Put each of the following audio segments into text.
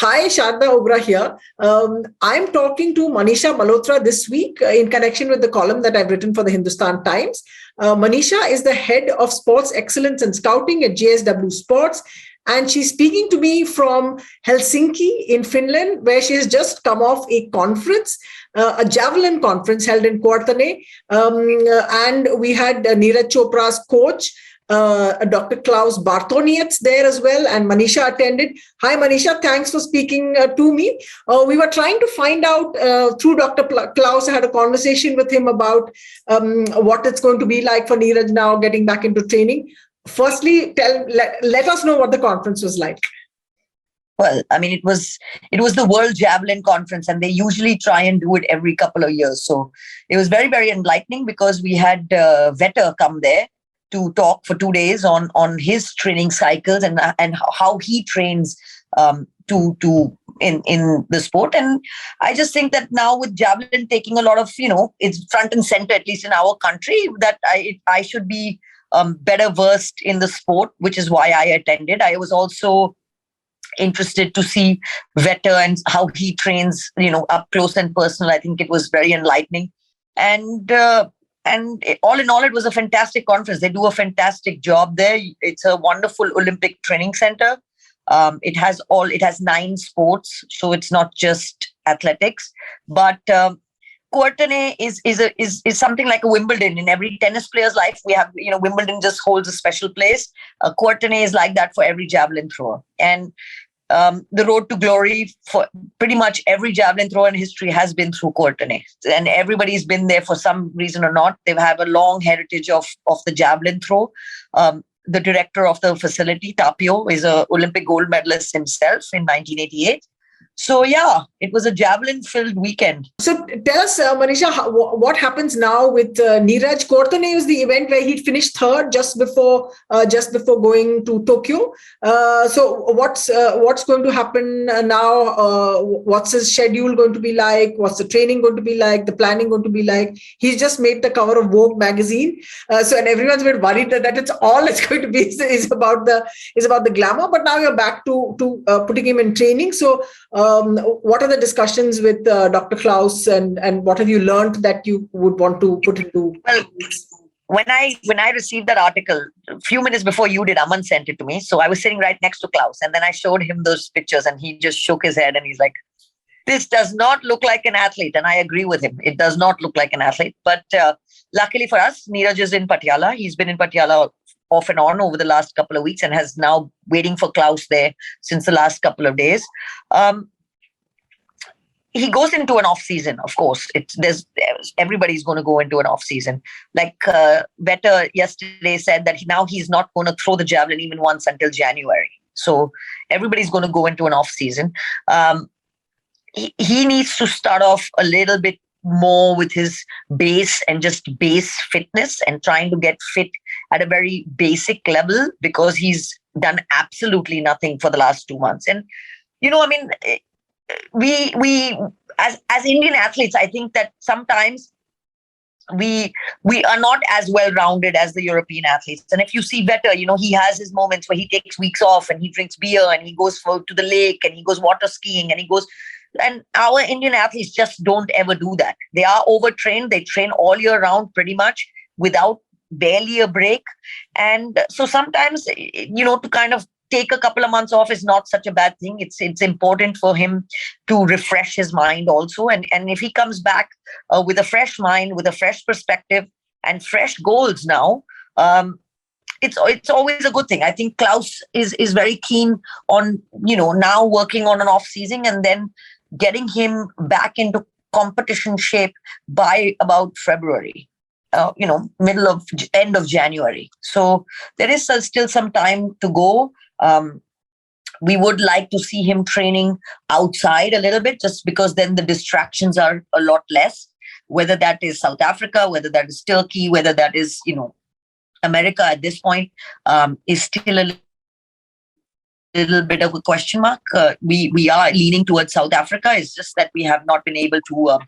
Hi, Sharda Ogra here. I'm talking to Manisha Malhotra this week in connection with the column that I've written for the Hindustan Times. Manisha is the head of sports excellence and scouting at JSW Sports. And she's speaking to me from Helsinki in Finland, where she has just come off a conference, a Javelin conference held in Kourtney. And we had Neeraj Chopra's coach, Dr. Klaus Bartonietz there as well, and Manisha attended. Hi, Manisha. Thanks for speaking to me. We were trying to find out through Dr. Klaus. I had a conversation with him about what it's going to be like for Neeraj now getting back into training. Firstly, let us know what the conference was like. Well, I mean, it was the World Javelin Conference, and they usually try and do it every couple of years. So it was very, very enlightening because we had Vetter come there to talk for 2 days on his training cycles and how he trains in the sport. And I just think that now with Javelin taking a lot of, it's front and center, at least in our country, that I should be better versed in the sport, which is why I attended. I was also interested to see Vetter and how he trains, up close and personal. I think it was very enlightening. And all in all, it was a fantastic conference. They do a fantastic job there. It's a wonderful Olympic training center. It has 9 sports, so it's not just athletics. But Kourtney is something like a Wimbledon. In every tennis player's life, we have, Wimbledon just holds a special place. Kourtney is like that for every javelin thrower. And the road to glory for pretty much every javelin thrower in history has been through Kourtney. And everybody's been there for some reason or not. They have a long heritage of the javelin throw. The director of the facility, Tapio, is an Olympic gold medalist himself in 1988. So, yeah, it was a javelin-filled weekend. So tell us, Manisha, what happens now with Neeraj? Kourtney was the event where he finished third just before going to Tokyo. So what's going to happen now? What's his schedule going to be like? What's the training going to be like? The planning going to be like? He's just made the cover of Vogue magazine. And everyone's been worried that it's going to be is about the glamour. But now you're back to putting him in training. So what are the discussions with Dr. Klaus and what have you learned that you would want to put into? Well, when I received that article, a few minutes before you did, Aman sent it to me. So I was sitting right next to Klaus, and then I showed him those pictures and he just shook his head and he's like, this does not look like an athlete. And I agree with him. It does not look like an athlete. But luckily for us, Neeraj is in Patiala. He's been in Patiala off and on over the last couple of weeks and has now waiting for Klaus there since the last couple of days. He goes into an off season, of course. Everybody's going to go into an off season. Like Vetter yesterday said that now he's not going to throw the javelin even once until January. So everybody's going to go into an off season. He needs to start off a little bit more with his base and just base fitness and trying to get fit at a very basic level because he's done absolutely nothing for the last 2 months. And, we as Indian athletes, I think that sometimes we are not as well-rounded as the European athletes. And if you see Vetter, he has his moments where he takes weeks off and he drinks beer and he goes to the lake and he goes water skiing and our Indian athletes just don't ever do that. They are overtrained. They train all year round pretty much without barely a break. And so sometimes, to kind of take a couple of months off is not such a bad thing. It's important for him to refresh his mind also. And if he comes back with a fresh mind, with a fresh perspective and fresh goals now, it's always a good thing. I think Klaus is very keen on, now working on an off season and then getting him back into competition shape by about February. End of January. So there is still some time to go. We would like to see him training outside a little bit, just because then the distractions are a lot less, whether that is South Africa, whether that is Turkey, whether that is, America at this point is still a little bit of a question mark. We are leaning towards South Africa. It's just that we have not been able to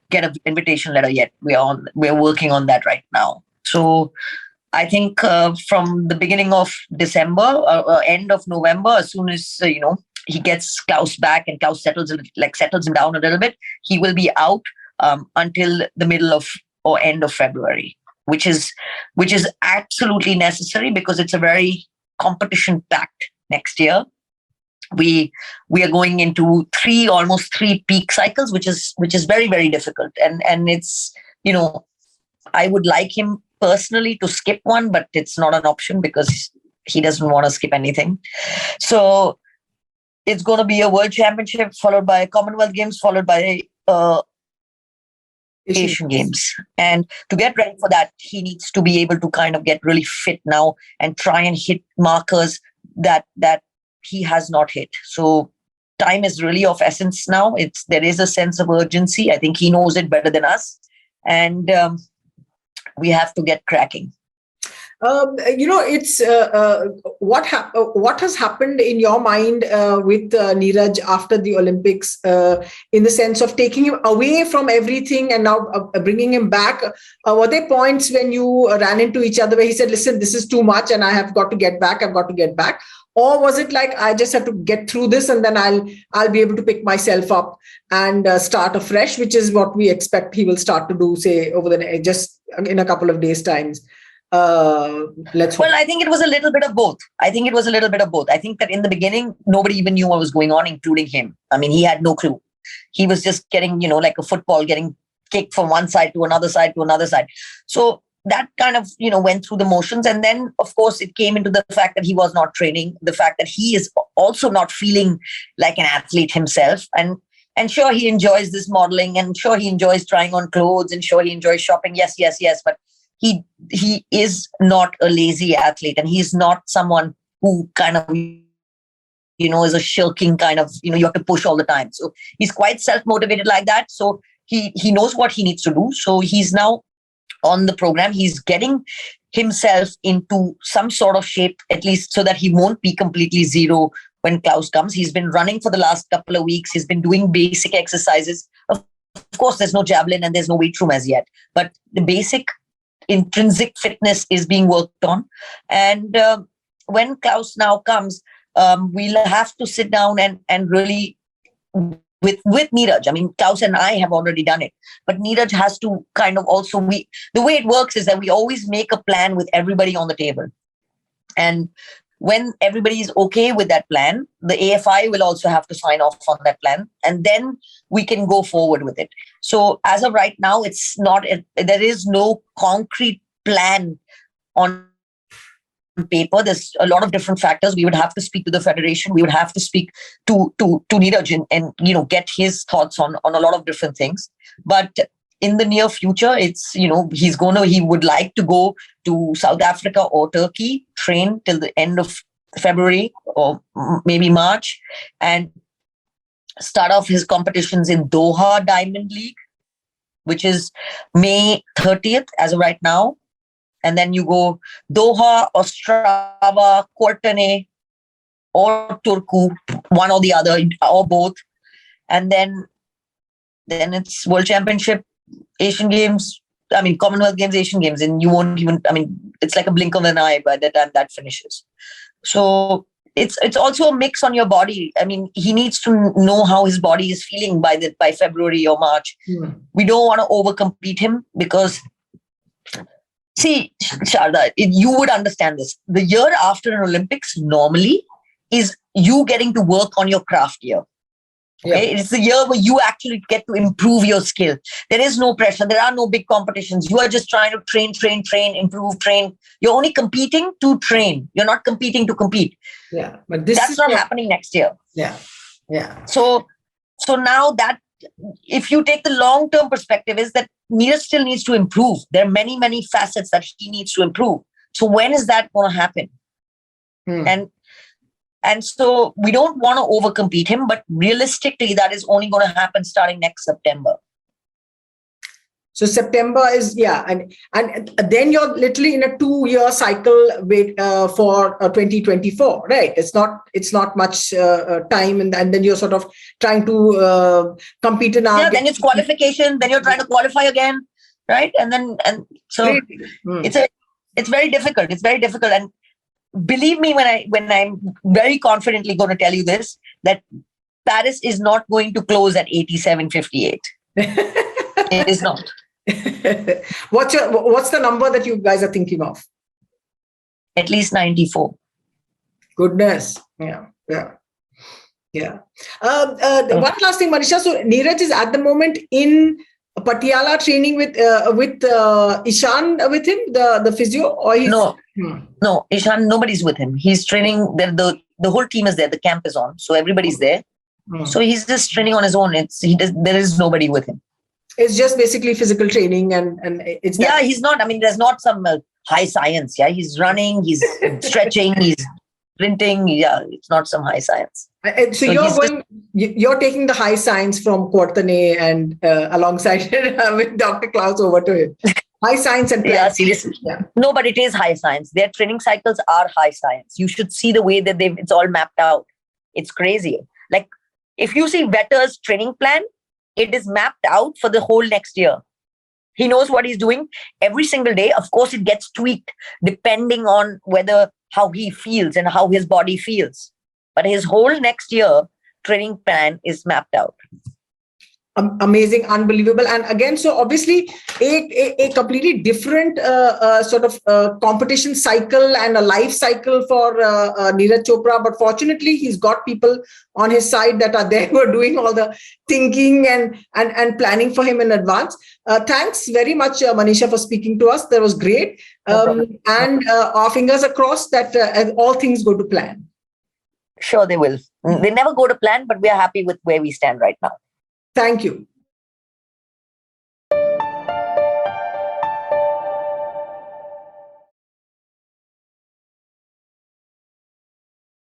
get an invitation letter yet. We're working on that right now. So I think from the beginning of December, end of November, as soon as he gets Klaus back and Klaus settles him down a little bit, he will be out until the middle of or end of February, which is absolutely necessary because it's a very competition packed next year. We are going into almost three peak cycles, which is very, very difficult. And it's, I would like him personally to skip one, but it's not an option because he doesn't want to skip anything. So it's going to be a World Championship followed by Commonwealth Games, followed by Asian Games. And to get ready for that, he needs to be able to kind of get really fit now and try and hit markers that he has not hit. So time is really of essence now. There is a sense of urgency. I think he knows it better than us. And we have to get cracking. It's what has happened in your mind with Neeraj after the Olympics, in the sense of taking him away from everything and now bringing him back. Were there points when you ran into each other where he said, "Listen, this is too much, and I have got to get back. I've got to get back"? Or was it like, I just have to get through this and then I'll be able to pick myself up and start afresh, which is what we expect he will start to do, say, just in a couple of days' times. Well, I think it was a little bit of both. I think that in the beginning, nobody even knew what was going on, including him. I mean, he had no clue. He was just getting, like a football, getting kicked from one side to another side to another side. So that kind of, went through the motions. And then, of course, it came into the fact that he was not training, the fact that he is also not feeling like an athlete himself. And sure, he enjoys this modeling, and sure, he enjoys trying on clothes, and sure, he enjoys shopping. Yes. But he is not a lazy athlete, and he's not someone who kind of, is a shirking kind of, you have to push all the time. So he's quite self-motivated like that. So he knows what he needs to do. So he's now on the program. He's getting himself into some sort of shape, at least so that he won't be completely zero when Klaus comes. He's been running for the last couple of weeks. He's been doing basic exercises. Of course, there's no javelin and there's no weight room as yet, but the basic intrinsic fitness is being worked on. And when Klaus now comes, we'll have to sit down and really with Neeraj. I mean, Klaus and I have already done it, but Neeraj has to kind of also, the way it works is that we always make a plan with everybody on the table. And when everybody is okay with that plan, the AFI will also have to sign off on that plan, and then we can go forward with it. So as of right now, there is no concrete plan on paper. There's a lot of different factors. We would have to speak to the federation. We would have to speak to Neeraj and get his thoughts on a lot of different things. But in the near future, it's, he would like to go to South Africa or Turkey, train till the end of February or maybe March, and start off his competitions in Doha Diamond League, which is May 30th as of right now. And then you go Doha, Ostrava, Kourtney, or Turku, one or the other, or both. And then it's World Championship, Asian Games, Commonwealth Games, Asian Games, and you won't even, it's like a blink of an eye by the time that finishes. So it's also a mix on your body. I mean, he needs to know how his body is feeling by February or March. We don't want to overcompete him because, see, Sharda, you would understand this. The year after an Olympics normally is you getting to work on your craft year. Okay? Yeah. It's the year where you actually get to improve your skill. There is no pressure. There are no big competitions. You are just trying to train, improve, train. You're only competing to train. You're not competing to compete. Yeah, but that's not happening next year. Yeah. So now that, if you take the long-term perspective, is that Neeraj still needs to improve. There are many, many facets that he needs to improve. So when is that going to happen? And so we don't want to overcompete him, but realistically, that is only going to happen starting next September. So September is, and then you're literally in a 2-year cycle for 2024, right? It's not much time, and then you're sort of trying to compete in our. Yeah, then it's qualification. Then you're trying to qualify again, right? So it's very difficult. It's very difficult, and believe me when I'm very confidently going to tell you this, that Paris is not going to close at 87.58. It is not. What's the number that you guys are thinking of? At least 94. Goodness. Yeah. One last thing, Manisha. So Neeraj is at the moment in Patiala training with Ishan with him, the physio, or he's no, Ishan, nobody's with him. He's training. The whole team is there. The camp is on, so everybody's there. So he's just training on his own. There is nobody with him. It's just basically physical training, and it's he's not. I mean, there's not some high science. Yeah, he's running, he's stretching, he's sprinting. Yeah, it's not some high science. So you're taking the high science from Kourtney and alongside with Dr. Klaus over to him. High science and yeah, seriously. Yeah. No, but it is high science. Their training cycles are high science. You should see the way that it's all mapped out. It's crazy. Like if you see Vetter's training plan, it is mapped out for the whole next year. He knows what he's doing every single day. Of course, it gets tweaked depending on how he feels and how his body feels. But his whole next year training plan is mapped out. Amazing, unbelievable. And again, so obviously a completely different sort of competition cycle and a life cycle for Neeraj Chopra. But fortunately, he's got people on his side that are there who are doing all the thinking and planning for him in advance. Thanks very much, Manisha, for speaking to us. That was great. And our fingers are crossed that all things go to plan. Sure, they will. They never go to plan, but we are happy with where we stand right now. Thank you.